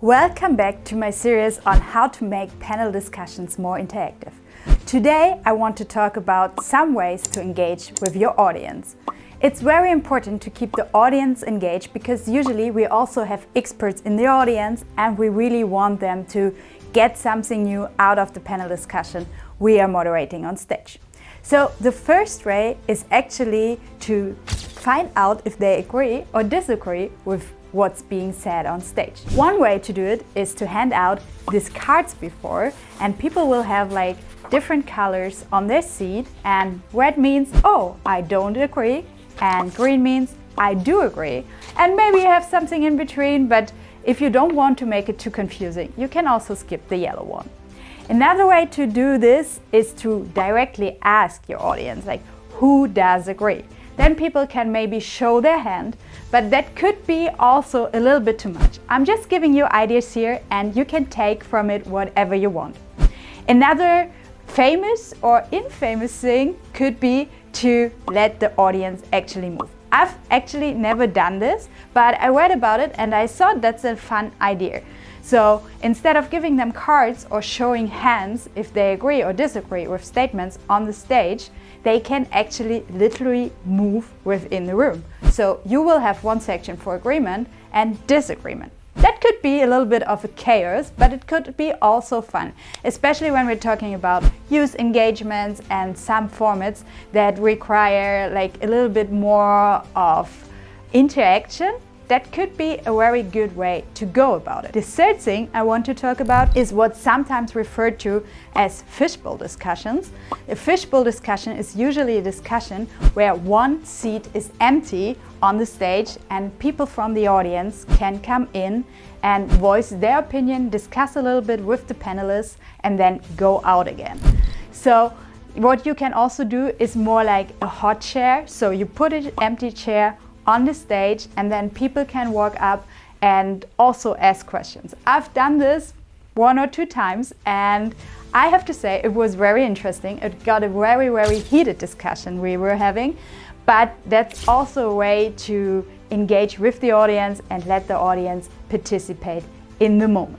Welcome back to my series on how to make panel discussions more interactive. Today I want to talk about some ways to engage with your audience. It's very important to keep the audience engaged because usually we also have experts in the audience and we really want them to get something new out of the panel discussion we are moderating on stage. So the first way is actually to find out if they agree or disagree with what's being said on stage. One way to do it is to hand out these cards before, and people will have like different colors on their seat, and red means, oh, I don't agree, and green means, I do agree. And maybe you have something in between, but if you don't want to make it too confusing, you can also skip the yellow one. Another way to do this is to directly ask your audience, like, who does agree? Then people can maybe show their hand, but that could be also a little bit too much. I'm just giving you ideas here and you can take from it whatever you want. Another famous or infamous thing could be to let the audience actually move. I've actually never done this, but I read about it and I thought that's a fun idea. So instead of giving them cards or showing hands if they agree or disagree with statements on the stage, they can actually literally move within the room. So you will have one section for agreement and disagreement. That could be a little bit of a chaos, but it could be also fun, especially when we're talking about youth engagements and some formats that require like a little bit more of interaction. That could be a very good way to go about it. The third thing I want to talk about is what's sometimes referred to as fishbowl discussions. A fishbowl discussion is usually a discussion where one seat is empty on the stage and people from the audience can come in and voice their opinion, discuss a little bit with the panelists, and then go out again. So what you can also do is more like a hot chair. So you put an empty chair on the stage and then people can walk up and also ask questions. I've done this 1 or 2 times and I have to say it was very interesting. It got a very heated discussion we were having, but that's also a way to engage with the audience and let the audience participate in the moment.